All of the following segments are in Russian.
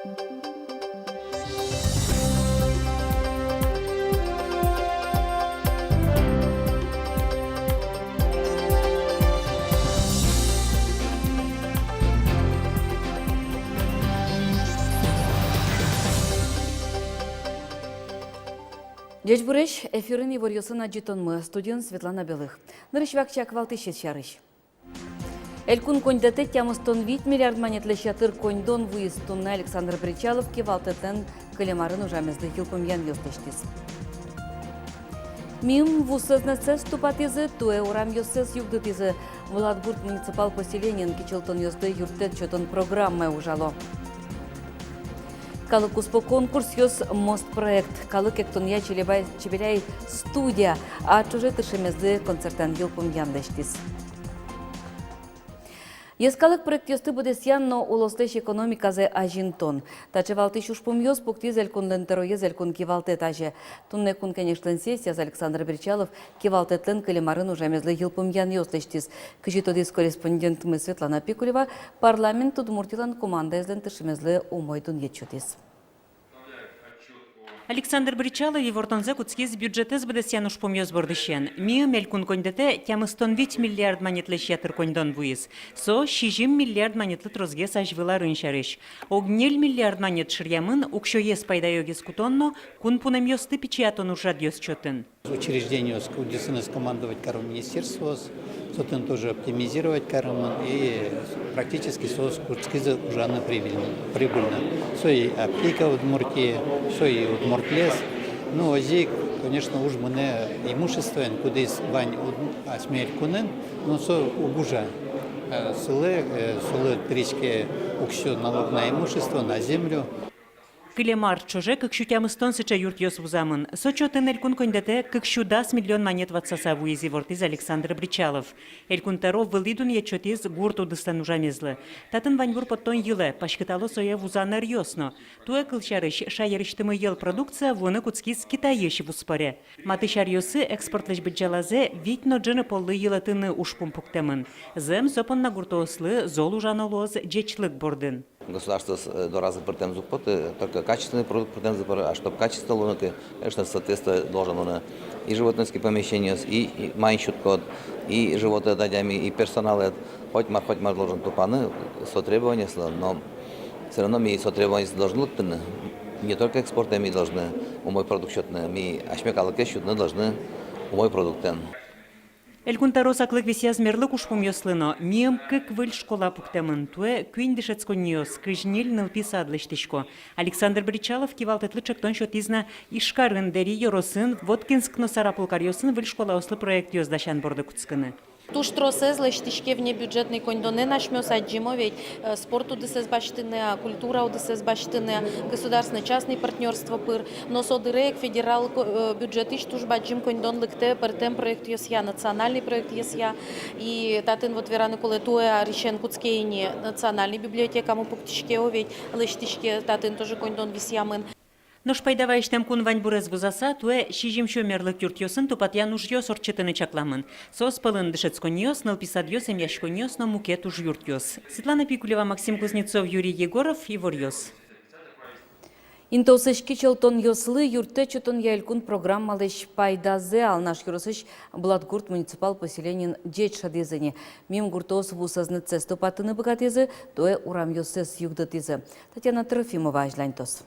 Дечь буреш, эфирын иварьосын аджитонмы, студент Светлана Белых. Нарышвакчак валтышет шарыш. Элькун коньдете тямыстон 8 миллиард монетлещатыр коньдон выезд-тунна Александр Бричалов кевалтетен калемарын ужамезды хилпым ян ёстештис. Мим вусызнецес тупатизы, туэ урам ёсес югдытизы. Владгурт муниципал поселениян кичелтон ёсты юртет чотон программы ужало. Калык успо конкурс ёс мост проект. Калык эктонья чебеляй студия, а чуже тышемезды концертан йылпым яндештис. Ескалык проект ёсты будесян, но улостеш экономиказы ажинтон. Таче валтыш ушпум ёс пукти зелькун лентерое зелькун кивалте таже. Тунне кун конечно сессия Александр Бричалов кивалтетлен калемарын ужамезлы йылпым ян ёстештис. Кыжитодис корреспондентмы Светлана Пикулева парламент удмуртилан команда эзлен тышемезлы умойдун етчотис. Александр Бричалов евортонзе куцкиз бюджетез бедесян ушпом ёзбордышен. Миым элькун коньдете тямыстон 5 миллиард монетлещатыр коньдон буиз. Со 6 миллиард монетлы трозге сажвыларын шарыш. Огнель миллиард монет шырьямын укшо ес пайдайогез кутонно, кун пунем ёсты печатон ужад ёсчотын. Учреждение скудисыныз командовать кару министерство, сотен тоже оптимизировать кару и практически сос курцкизы уже прибыльно. Сои аптека в Удмуртии, сои Удмуртлес. Ну, здесь, конечно, уж мне имущество, куда из вань осмель кунен, но со угужа. Сылы трички уксё налог на имущество, на землю. Килемар чоже кыкшу тямыстон сыча юрт ёс вузамын. Сочотын элькун коньдете кыкшу 10 миллион монет ватсаса вуизи вортиз Александр Бричалов. Элькун таро вылидун ечотиз гурт удыстан ужамезлы. Татын ваньбур поттон йылы, пашкытало соя вузанар ёсно. Туэ кылчарыш шайырыштымы ел продукция воны куцкиз Китайыш вуспаре. Матышар ёсы экспортлыш бджалазе витно джыны поллы йылатыны ушпум пуктемын. Зем зопон нагуртоослы зол ужанолоз джечлык бордын. Государство до раза претензий только качественный продукт претензий, а чтобы качество лунки, конечно, соответствие должен он и животные помещения, и майншут код, и животные дадями, и персонал, хоть мар должен тупаны, сотребования, но все равно мы сотребования должны быть, не только экспортами должны умой продукт счетные, мы ашмекалыки счетные должны умой продукт. Элькун таро саклык висяз мерлык ушпум ёслыно, мием кык выль школа пуктемын, туэ күйн дышецкон ёс, кыжнель нылпи садлыштышко. Александр Бричалов кивалтетлы чектон шотизна ишкарын дери ёросын, воткинскно сарапулкар ёсын выль школа ослы проект ёздашан борды куцкыны. Туштросе злештишке вне бюджетный коньдоне нашмёс аджимо, ведь спорту десес баштыне, культура десес баштыне, государственное частное партнерство пыр, но содырек федерал бюджет иш туж баджим коньдон лыкте пертем проект ёсья, национальный проект ёсья, и татын вот вераны коле туэ решен куцкейни национальный библиотека му пуктишке ведь лештишке татын тоже коньдон висьямын. Но шпайдавайштем кун вань бурез вузаса, туэ шижим шөмерлык юрт ёсын тупатян уж ёс орчетыны чакламын. Сос пылын дышецкон ёс, нылписад ёс, эмяшкон ёс, но мукет уж юрт ёс. Светлана Пикулева, Максим Кузнецов, Юрий Егоров, Ивор ёс. Интосыш кичелтон ёслы юрте чотон яйлькун программалыш пайдазе алнаш юросыш Бладгурт муниципал поселенин джеч шадезыне. Мим гуртос вусазнеце стопатыны богатезы, туэ урам ёсес югдатезы. Татьяна Трофимова ажлянтос.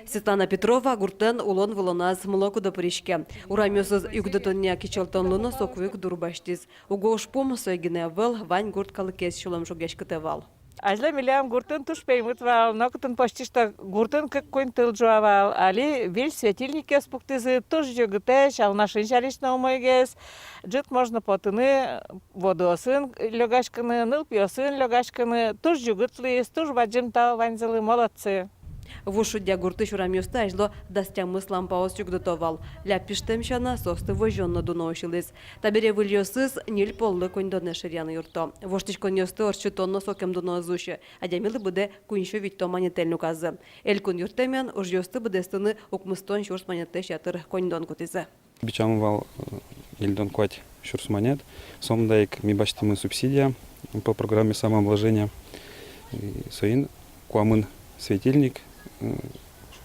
Светлана Петрова гуртен улон волоназ молоко до поришке. Урамёсыз югдатоння кичелтонлуно соквык дурбаштиз. Угош пом сойгине вел вань гурт калыкес шулам жогешкытевал. Ажла милям гуртен тушпеймытвал, нокотен почти что гуртен как коин тылджуавал, али виль светильники спуктызы тоже жогытеш, ал нашин шаришна умойгес. Джит можно потыны водосын лёгашканы, нылпиосын лёгашканы, тоже жогытлы, тоже баджим тал ванзелы, молодцы. Вушудя гурты шурамёста ажло дастямыс лампаос югдатовал. Ляпиштем шана состы вожжонно дуноушилыз. Табере выльёсыз нил поллы коньдоне ширяны юрто. Воштичкон ёсты орчутонно сокем дунозушы. Адямилы буде куншо витто манетельну казы. Элькун юртемен уж ёсты будестыны укмыстон шурс манетте шатыр коньдон кутызы. Бичамывал ильдон квать шурс манет. Сомдайк ми баштимы субсидия по программе самообложения. Соин куамын светильник,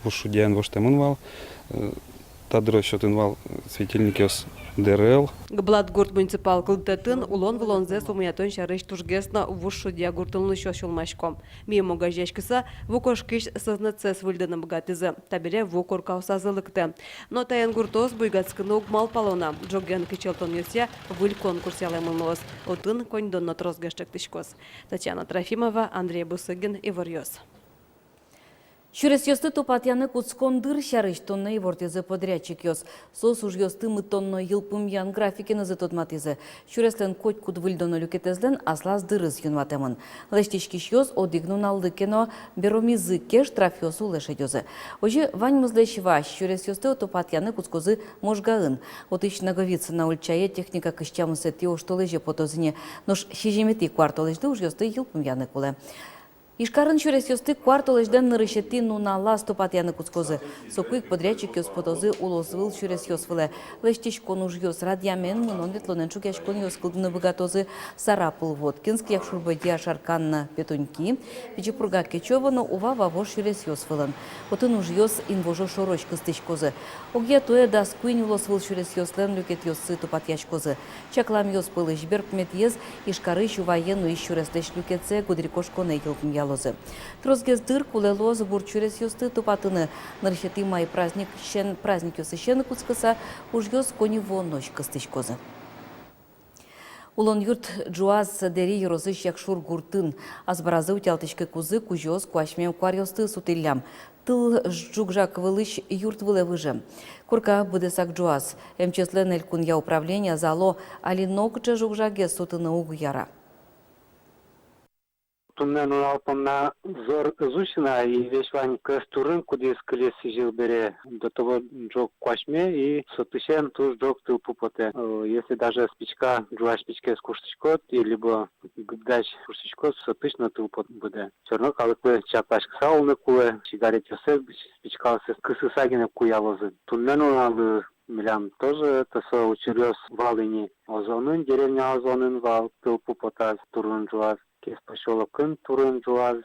вушудян воштемын вал, тадро счетын вал светильник ёс ДРЛ. Гбладгурт муниципал кылтатын улон волонзе сумаятон шарыш тужгесно вушу диагуртылны шошулмашком. Мимо газешкиса вукошкиш сознацес выльдыны богатызы. Табире вукор каусазылыкты. Но таян гуртос буйгацкыны угмал палона. Джоген кичелтон юся выль конкурс ялемылмылыз. Отын коньдонно трозгештек тышкос. Татьяна Трофимова, Андрей Бусыгин, Иварьёс. Через ёсты топатяны куцкондыр шарыш тонны ивортезы подрядчик ёс. Сос уж ёсты мы тонно йылпым ян графикины за тот матизы. Чуреслен коть куд выльдоно люкетезлен аслаз дырыз юнватемын. Лештичкиш ёс одигнун алды кено беромизы кеш траф ёсу леше ёзы. Ожи вань мызлеш ваш, чурес ёсты топатяны куцкозы можгаын. Отыч наговицы на ульчае техника кыштямысы тио что леже потозыне. Нош шижемети квартолежды уж ёсты йылпым яны куле. Ишкарын чурес ёсты квартолежден нырышети нуна лас топатяны куцкозы. Сокуик подрядчик ёс потозы улозвыл чурес ёсвыле. Лештич конуж ёс радиамен мынон ветлонен чукяш кон ёс кылдыны богатозы Сарапыл Воткинск, Якшурбадия Шарканна Петуньки, Пичепурга Кечёвано ува вавош чурес ёсвылын. Отын уж ёс инвожо шороч кыстычкозы. Огья туэ дас куин улозвыл чурес ёслен люкет ёсы топатяшкозы. Чаклам ёс пылыш берпмет ез, ишкарыш военну иш чурестеш люкетсе гудрикошконе ёлкым ял. Трозгез дыр кулелоз бурчурес ёсты тупатыны. Нарщеты май праздник ёсы щен куцкаса уж ёс кони воннощ кыстычкозы. Улон юрт джуаз дери юрозыш якшур гуртын. Азбаразы утялтышкы кузы кужёс куашмем кварёсты сутылям. Тыл жугжак вылыш юрт выле выжем. Курка быдесак джуаз. Мчеслен элькун я управления зало алинокче жугжаге сутыны угу яра. Туннен алпомна зор изучена и весь вань кастурын, куда скелет сижил бере до того джок квашме и сотышен туз джок тыл пупоте. Если даже спичка, джуа спичка с куштичкот, и либо гдач куштичкот, сотышно тыл пот буде. Все равно, когда чапашка сауны куле, сигарет ёсек, спичка с кысысагина куялозы. Туннен алпомна Милям тоже это со учерёс валыни озонын, деревня озонын вал, тыл пупотаз, турын джуаз. Кес поселокын турын жуаз.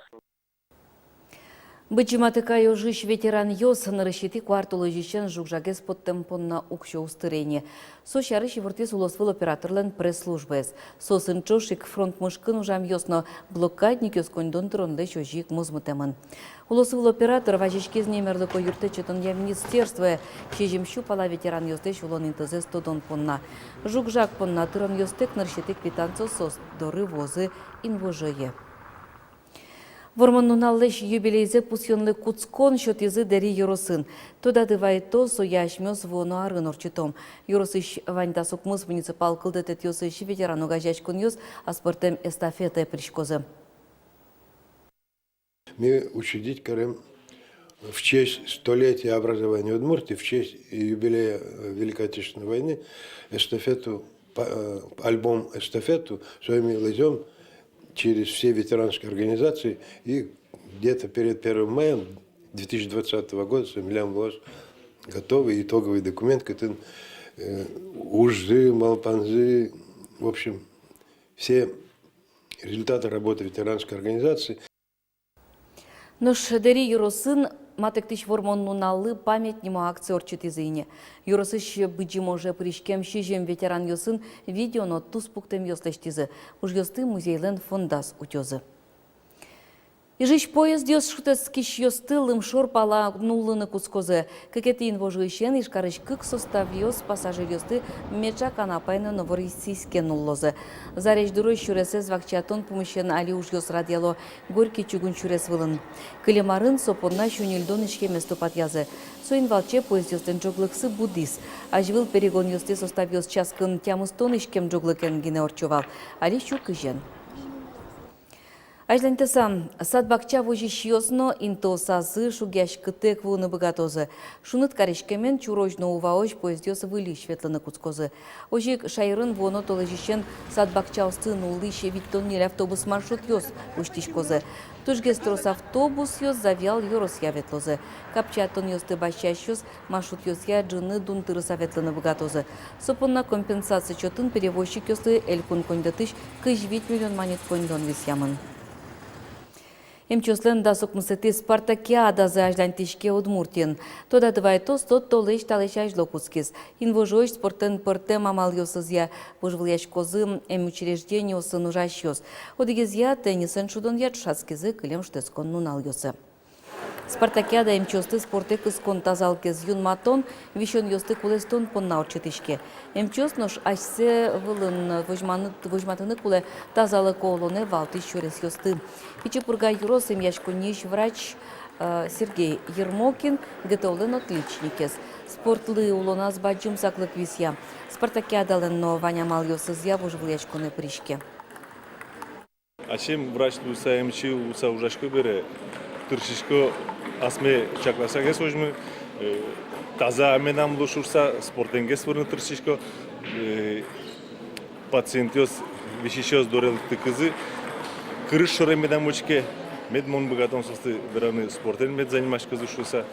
Бычиматыка ёжиш ветеран ёс нарышити квартулы жишен жукжагес подтемпонна укшо устырене. Со шарыш вортес улосвыл операторлен пресс-службес. Со сынчошик фронт мышкын ужам ёсно блокадник ёс кондон тронле чожик музмутемын. Улосвыл оператор важишкез немерлыко юрте чытын я министерство чежимщу пала ветеран ёстеш улон интезе 100 тонн понна. Жукжак понна тырын ёстек нарышити квитанцо сос доры возы инвожее. Вормонуналлеш юбилейзе пусьонлы куцкон шотизы дери юросын. Туда дывайто сояшмёс воно арын орчитом. Юросыш ваньта сукмыс муниципал кылдетет ёсыш ветерану гажачкон ёс аспортем эстафета пришкозы. Мы учредить карем в честь столетия образования Удмуртии, в честь юбилея Великой Отечественной войны, эстафету, альбом эстафету своими лазем через все ветеранские организации, и где-то перед 1 мая 2020 года Милям Лос готовый итоговый документ, который ужзы, малпанзы, в общем, все результаты работы ветеранской организации. Нош дери юросын матектиш вормоннуналы памятнему акции орчитизыне. Юросыш быджи може пришкем шижем ветеран ёсын видеоно туспуктем ёслештизы. Уж ёсты музейлен фондас утёзы. Ижиш поезд ёс шутескиш ёстылым шорпала нуллыны кускозы. Кекетин вожгыщен ишкарыш кык состав ёс пассажир ёсты меча канапайны новороссийске нуллозы. Зареш дурой шуресез вакчатон помощен али уж ёс радиало горький чугун чурес вылын. Кылемарын сопонна шунильдон ишке местопат язы. Соин валче поезд ёстен жоглыксы буддис. Ажвыл перегон ёсты состав ёс часкын тямыстон ишкем жоглыкен гине орчувал. Али щу кыжен. Ажлантесам, садбакча вожиш ёсно инто сазы шугяш кытек вуны богатозы. Шунат каришкемен чурожно уваош поезд ёсы выли шветлыны куцкозы. Ожик шайрын воно толежищен садбакча устын улыше виттоннел автобус маршрут ёс уштишкозы. Тужгестрос автобус ёс завял ёрос яветлозы. Капчатон ёсты бащаш ёс маршрут ёс я джыны дунтыры саветлыны богатозы. Сопонна компенсация чотын перевозчик ёсты элькун кондатыш 1 миллион монет кондон висямын. Емчослен да сукмысыты Спартакиада за аждантишке Удмуртин. Тода давай тот толыш талыш ажлокускис. Инвожойш спортен пыртем амал йосызя. Вожвыляш козым учреждение усын ужащос. Одегизя теннисен шудон ятшацкизы кылем штескон нунал йосы. Спартакиада эмчосты спорты кыскон тазалкез юнматон вишон йосты кулестон поннаучетишке. Эмчос нош ашсе вылын вожматыны куле тазалы колоне валты щорес йосты. Пичепурга юрос эмяшкониш врач Сергей Ермокин гетолен отличникес. Спортлы улоназ баджум саклык висья. Спартакиадален но Ваня мал йосызя вожвлячконе пришке. Ачим врач уса эмчи уса ужашко бере. Тыршишко асме чакласагес ожмы таза менам лушурса спортенгес вырны тыршишко пациентиос вишишос дорелыкты кызы кырыш шоре медам очке медмон богатон состы бераны спортен мед занимаш кызы шуса.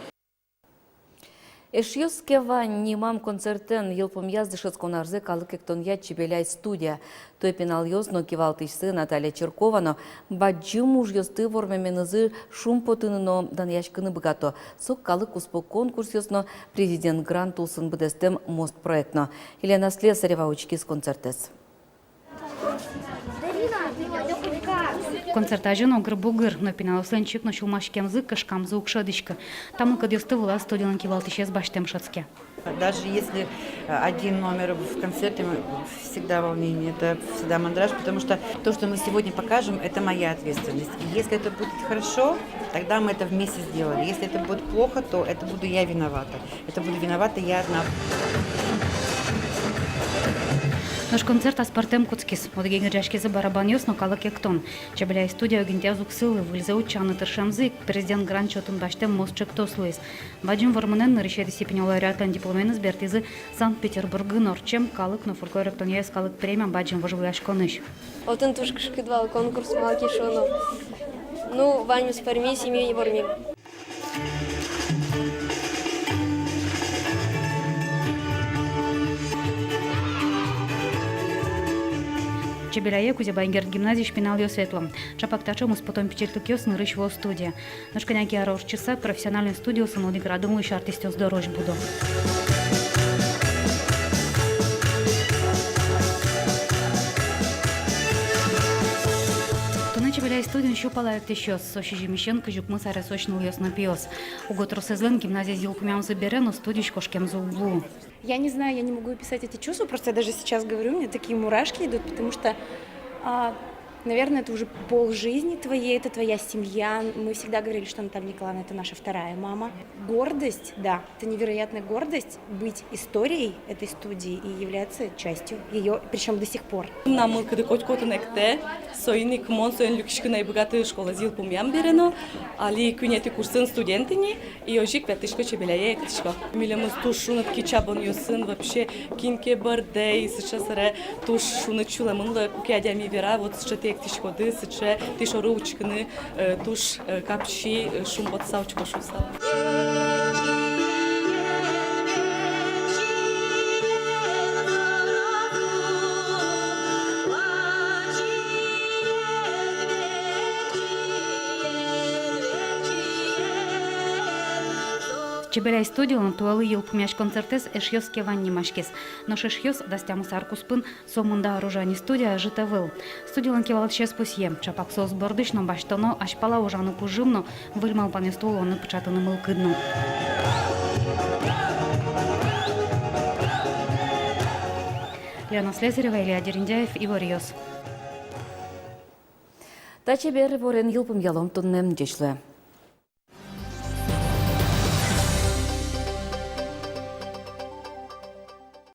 Эшьёске вань мам концертен елпом яздышец конарзе калыкектон я чебеляй студия. Той пенал ёзно кивалтышсы Наталья Черковано баджым уж ёсты вормеменызы шум потыныно дан яшкыны богато. Сок калык успо конкурс ёсно президент грант улсын бдестем мост проектно. Елена Слесарева учкис концертес. Концертажен огр бугыр, но пеналослен чик ночул машкемзы кашкамзы укшадышка. Там кадёсты вла студион кивалтышес баштем шацке. Даже если один номер в концерте, всегда волнение, это всегда мандраж, потому что то, что мы сегодня покажем, это моя ответственность. И если это будет хорошо, тогда мы это вместе сделали. Если это будет плохо, то это буду я виновата. Это буду виновата я одна. Наш концерт аспартем куцкис. Одгеген жашкизы барабан ёсно калык ектон. Чабеляй студия гентязук сылы выльзе учаны тыршамзы президент грант чотын баштем мостчык тослуис. Баджим варманен нарышеды степень лауреатлан дипломен избертизы Санкт-Петербургы норчем калык на фольклоректон яс калык премия баджим вожвляш коныш. Отын тушкышкы двал конкурс малки шоно. Ну, ваню спарми, семью не борми. Чебеляе Кузябайгерт гимназии шпинал ее светлом. Чапак тачом с потом печельтук ее снырыч его студия. Наш коняки арож часа профессиональную студию сануди градом еще артистов здорож буду. Чебеляй студию еще палает еще с Соши Жемищенко жукмы саре сочнул ясно пьес. Угод Росезлен гимназия зилкумям забере, но студию шкошкем за углу. Я не знаю, я не могу описать эти чувства, просто я даже сейчас говорю, мне такие мурашки идут, потому что, наверное, это уже полжизни твоей, это твоя семья. Мы всегда говорили, что Наталья Николаевна – это наша вторая мама. Гордость, да, это невероятная гордость быть историей этой студии и являться частью ее, причем до сих пор. Нам когда котонекте, сойник монсоен люкшка наибогатая школа зил помям берено, али кунети курсын студентини и ожик пятышка чебеляе ектышка. Милемыз туш шунат кичабон ёсын вообще кинке бардей, сейчас ре туш шунат чуламынла кукядями вера, вот сейчас ектышкоды, сейчас тишору учканы, туш капчи шум подсаучка шуса. Чебеляй студию на туалы елпумяш концертес эшьёске ванни машкес. Но шешьёс дастямус аркуспын сомунда оружани студия житавыл. Студиолан кевалык шес пусье. Чапак сос бордышно баштоно ашпала ужану кужымно выльмал панестул он напечатаны мылкыдно. Лена Слесарева, Илья Дерендяев, Ивар Йос. Та чебер ворен елпум ялом туннем дешле.